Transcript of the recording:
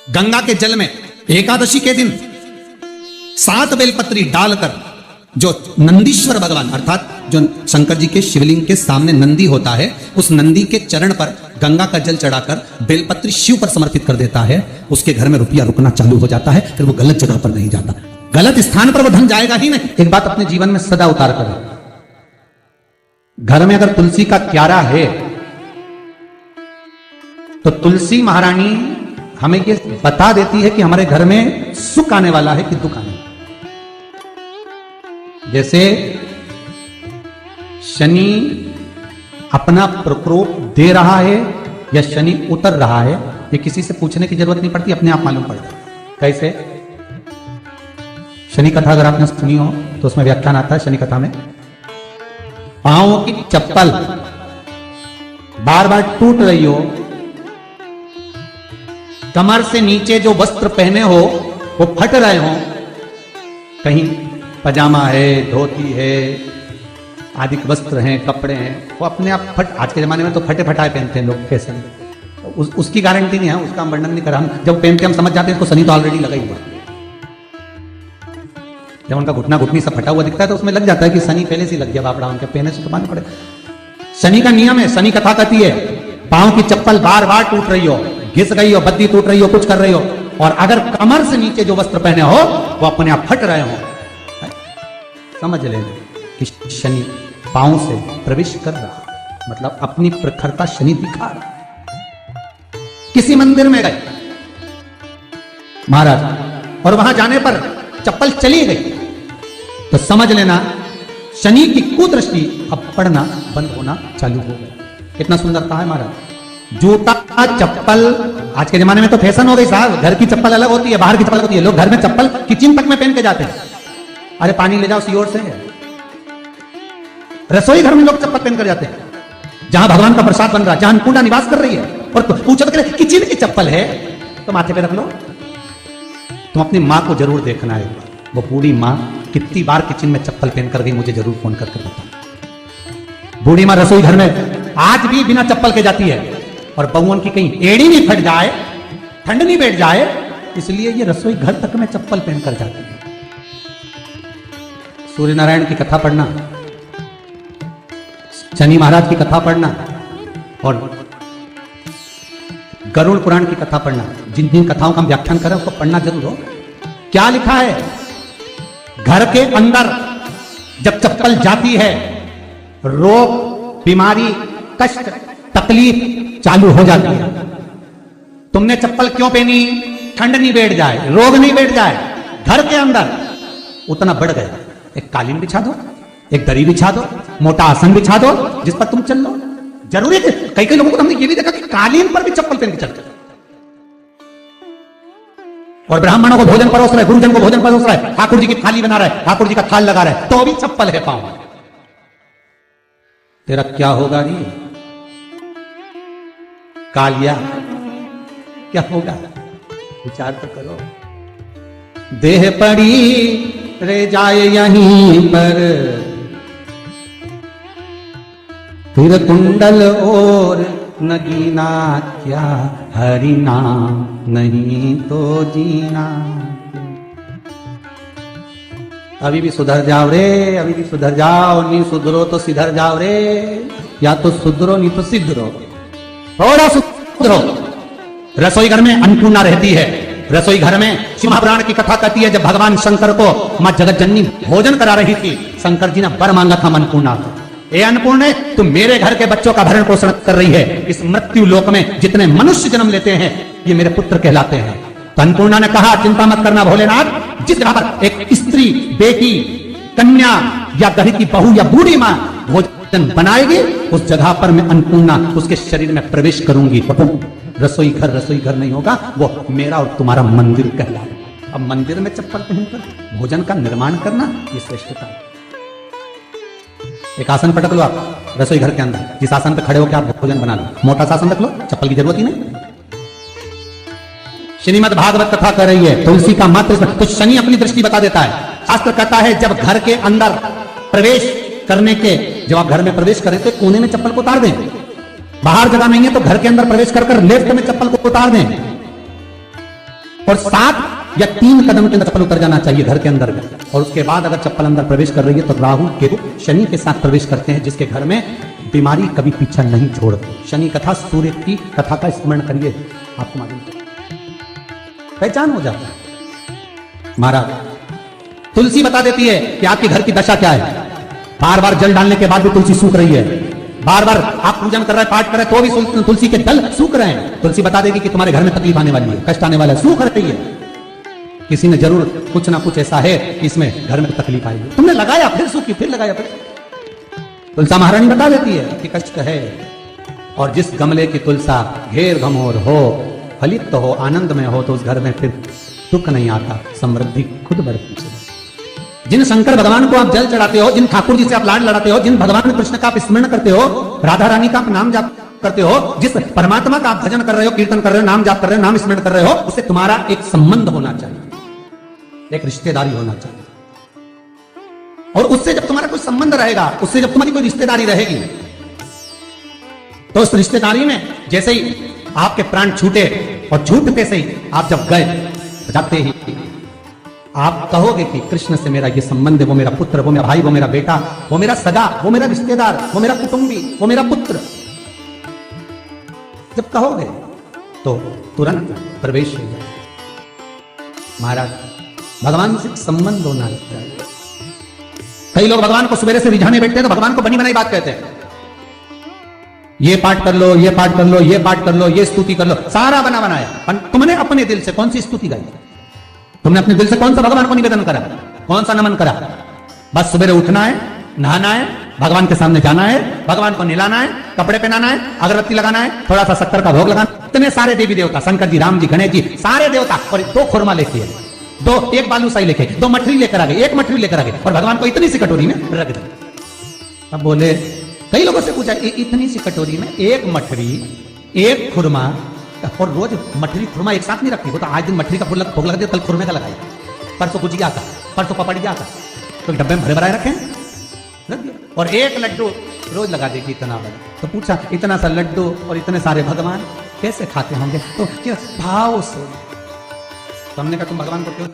गंगा के जल में एकादशी के दिन 7 बेलपत्री डालकर जो नंदीश्वर भगवान अर्थात जो शंकर जी के शिवलिंग के सामने नंदी होता है, उस नंदी के चरण पर गंगा का जल चढ़ाकर बेलपत्री शिव पर समर्पित कर देता है, उसके घर में रुपया रुकना चालू हो जाता है। फिर वो गलत जगह पर नहीं जाता, गलत स्थान पर वो धन जाएगा ही नहीं। एक बात अपने जीवन में सदा उतार कर, घर में अगर तुलसी का क्यारा है तो तुलसी महारानी हमें ये बता देती है कि हमारे घर में सुख आने वाला है कि दुख आने वाला है। जैसे शनि अपना प्रकोप दे रहा है या शनि उतर रहा है, ये किसी से पूछने की जरूरत नहीं पड़ती, अपने आप मालूम पड़ जाता है। कैसे? शनि कथा अगर आपने सुनी हो तो उसमें व्याख्यान आता है शनि कथा में, पांवों की चप्पल बार बार टूट रही हो, कमर से नीचे जो वस्त्र पहने हो वो फट रहे हो, कहीं पजामा है, धोती है, आदि वस्त्र हैं, कपड़े हैं, वो अपने आप फट, आज के जमाने में तो फटे फटाए पहनते हैं लोग फैशन, उसकी गारंटी नहीं है, उसका हम वर्णन नहीं कर रहा। हम जब पहनते हम समझ जाते हैं इसको शनि तो ऑलरेडी लगा ही हुआ। जब उनका घुटना घुटनी सब फटा हुआ दिखता है तो उसमें लग जाता है कि शनि पहले से लग गया बापड़ा, उनके पहने से तो मानना पड़े। शनि का नियम है, शनि कथा कहती है पांव की चप्पल बार बार टूट रही हो, घिस गई हो, बद्दी टूट रही हो, कुछ कर रही हो, और अगर कमर से नीचे जो वस्त्र पहने हो वो अपने आप फट रहे हो, समझ लेना कि शनि पांव से प्रवेश कर रहा, मतलब अपनी प्रखरता शनि दिखा रहा। किसी मंदिर में गए महाराज और वहां जाने पर चप्पल चली गई तो समझ लेना शनि की कुदृष्टि अब पड़ना बंद होना चालू हो गया। कितना सुंदर कहा है महाराज। जूता चप्पल आज के जमाने में तो फैशन हो गई साहब, घर की चप्पल अलग होती है, बाहर की चप्पल होती है। लोग घर में चप्पल किचन तक में पहन के जाते हैं। अरे पानी ले जाओ सीओर से। रसोई घर में लोग चप्पल पहन कर जाते हैं, जहां भगवान का प्रसाद बन रहा है, जहां अन्नपूर्णा निवास कर रही है, और पूछो तो किचन की चप्पल है तो माथे पे रख लो। तुम अपनी मां को जरूर देखना है, वो बूढ़ी मां कितनी बार किचन में चप्पल पहन कर गई, मुझे जरूर फोन करके बताओ। बूढ़ी मां रसोई घर में आज भी बिना चप्पल के जाती है, और बहुओं की कहीं एड़ी नहीं फट जाए, ठंड नहीं बैठ जाए, इसलिए ये रसोई घर तक में चप्पल पहन कर जाती है। सूर्य नारायण की कथा पढ़ना, शनि महाराज की कथा पढ़ना, और गरुड़ पुराण की कथा पढ़ना, जिन जिन कथाओं का हम व्याख्यान करें उसको पढ़ना जरूर हो। क्या लिखा है? घर के अंदर जब चप्पल जाती है, रोग, बीमारी, कष्ट, तकलीफ चालू हो जाती है। तुमने चप्पल क्यों पहनी? ठंड नहीं बैठ जाए, रोग नहीं बैठ जाए। घर के अंदर उतना बढ़ गया, एक कालीन बिछा दो, एक दरी बिछा दो, मोटा आसन बिछा दो, जिस पर तुम चल लो। जरूरी है, कई कई लोगों को हमने ये भी देखा कि कालीन पर भी चप्पल पहन के चलते, और ब्राह्मणों को भोजन परोस रहा है, गुरुजन को भोजन परोस रहा है, ठाकुर जी की थाली बना रहा है, ठाकुर जी का थाल लगा रहा है, तो भी चप्पल है पांव। तेरा क्या होगा रे कालिया, क्या होगा? विचार तो करो। देह पड़ी रे जाए यहीं पर, फिर कुंडल और नगीना, क्या हरि नाम नहीं तो जीना। अभी भी सुधर जाओ रे, अभी भी सुधर जाओ, नहीं सुधरो तो सिधर जाओ रे, या तो सुधरो नहीं तो सिधरो, थोड़ा सुधरो। रसोई घर में अन्नपूर्णा रहती है, रसोई घर में शिव महापुराण की कथा कहती है जब भगवान शंकर को मां जगत जननी भोजन करा रही थी, शंकर जी ने वर मांगा था अन्नपूर्णा को। ए अन्नपूर्णे, तुम मेरे घर के बच्चों का भरण पोषण कर रही है, इस मृत्यु लोक में जितने मनुष्य जन्म लेते हैं ये मेरे पुत्र कहलाते हैं। तो अन्नपूर्णा ने कहा चिंता मत करना भोलेनाथ, जिस जगह पर एक स्त्री, बेटी, कन्या या घर की बहू या बूढ़ी मां भोजन बनाएगी, उस जगह पर मैं अन्नपूर्णा उसके शरीर में प्रवेश करूंगी। रसोई घर नहीं होगा, वो मेरा और तुम्हारा मंदिर कहलाएगा। अब मंदिर में चप्पल पहनकर भोजन का निर्माण करना ये श्रेष्ठता है। एक आसन पटक लो आप रसोई घर के अंदर, जिस आसन पे खड़े होकर आप भोजन बना लो, मोटा सा आसन रख लो, चप्पल की जरूरत ही नहीं। श्रीमद् भागवत कथा कर रही है, तुलसी का मात्र तो शनि अपनी दृष्टि बता देता है। शास्त्र कहता है जब घर के अंदर प्रवेश करने के, जब आप घर में प्रवेश करें तो कोने में चप्पल को उतार दें, बाहर जगह नहीं है तो घर के अंदर प्रवेश कर लेफ्ट में चप्पल को उतार दें। और 7 या 3 कदम के अंदर चप्पल उतर जाना चाहिए घर के अंदर में। और उसके बाद अगर चप्पल अंदर प्रवेश कर रही है तो राहु केतु शनि के साथ प्रवेश करते हैं, जिसके घर में बीमारी कभी पीछा नहीं छोड़ती। शनि कथा, सूर्य की कथा का स्मरण करिए, आपको मालूम पहचान हो जाता है। महाराज तुलसी बता देती है कि आपके घर की दशा क्या है। बार बार जल डालने के बाद भी तुलसी सूख रही है, बार बार आप पूजन कर रहे हैं, पाठ कर रहे हैं, तो भी तुलसी के दल सूख रहे हैं। तुलसी बता देगी कि तुम्हारे घर में तकलीफ आने वाली है, कष्ट आने वाला है, सूख रही है। किसी ने जरूर कुछ ना कुछ ऐसा है कि इसमें घर में तकलीफ आएगी, तुमने लगाया फिर सूखी, फिर लगाया फिर। तुलसा महारानी बता देती है कि कष्ट है। और जिस गमले की तुलसा घेर घमोर हो, फलित हो, आनंद में हो, तो उस घर में फिर दुख नहीं आता, समृद्धि खुद बढ़ती है। जिन शंकर भगवान को आप जल चढ़ाते हो, जिन ठाकुर जी से आप लाड लड़ाते हो, जिन भगवान कृष्ण का आप स्मरण करते हो, राधा रानी का आप नाम जाप करते हो, जिस परमात्मा का आप भजन कर रहे हो, कीर्तन कर रहे हो, नाम जाप कर रहे हो, नाम स्मरण कर रहे हो, उससे तुम्हारा एक संबंध होना चाहिए, एक रिश्तेदारी होना चाहिए। और उससे जब तुम्हारा कोई संबंध रहेगा, उससे जब तुम्हारी कोई रिश्तेदारी रहेगी, तो उस रिश्तेदारी में जैसे ही आपके प्राण छूटे और छूटते से ही आप जब गए, जाते ही आप कहोगे कि कृष्ण से मेरा ये संबंध है, वो मेरा पुत्र, वो मेरा भाई, वो मेरा बेटा, वो मेरा सगा, वो मेरा रिश्तेदार, वो मेरा कुटुंबी, वो मेरा पुत्र। जब कहोगे तो तुरंत प्रवेश हो जाए। महाराज भगवान से संबंध होना चाहिए। कई लोग भगवान को सवेरे से रिझाने बैठते हैं तो भगवान को बनी बनाई बात कहते हैं, ये पाठ कर लो, ये पाठ कर लो, ये पाठ कर लो, ये स्तुति कर लो, सारा बना बनाया। तुमने अपने दिल से कौन सी स्तुति गाई? तुमने अपने दिल से कौन सा भगवान को निवेदन करा, कौन सा नमन करा? बस सवेरे उठना है, नहाना है, भगवान के सामने जाना है, भगवान को नहलाना है, कपड़े पहनाना है, अगरबत्ती लगाना है, थोड़ा सा शक्कर का भोग लगाना। इतने सारे देवी देवता, शंकर जी, राम जी, गणेश जी, सारे देवता, और 2 खुरमा लेके, एक बालूशाही लेके, 2 मठरी लेकर आ गए, 1 मठरी लेकर आ गए, और भगवान को इतनी सी कटोरी में रख दे। अब बोले, कई लोगों से पूछा, इतनी सी कटोरी में 1 मठरी, 1 खुरमा, और रोज मठरी खुरमा एक साथ नहीं रखती। वो तो आज दिन मठरी का भोग लगा दिया, कल खुरमे का लगाया, परसों गुजिया का, परसों पपड़िया का, तो डब्बे में भरे भराए रखे रख दिया। और 1 लड्डू रोज लगा देगी, इतना बड़ा। तो पूछा, इतना सा लड्डू और इतने सारे भगवान कैसे खाते होंगे? तो क्या भाव से। तो हमने कहा, तुम भगवान को क्यों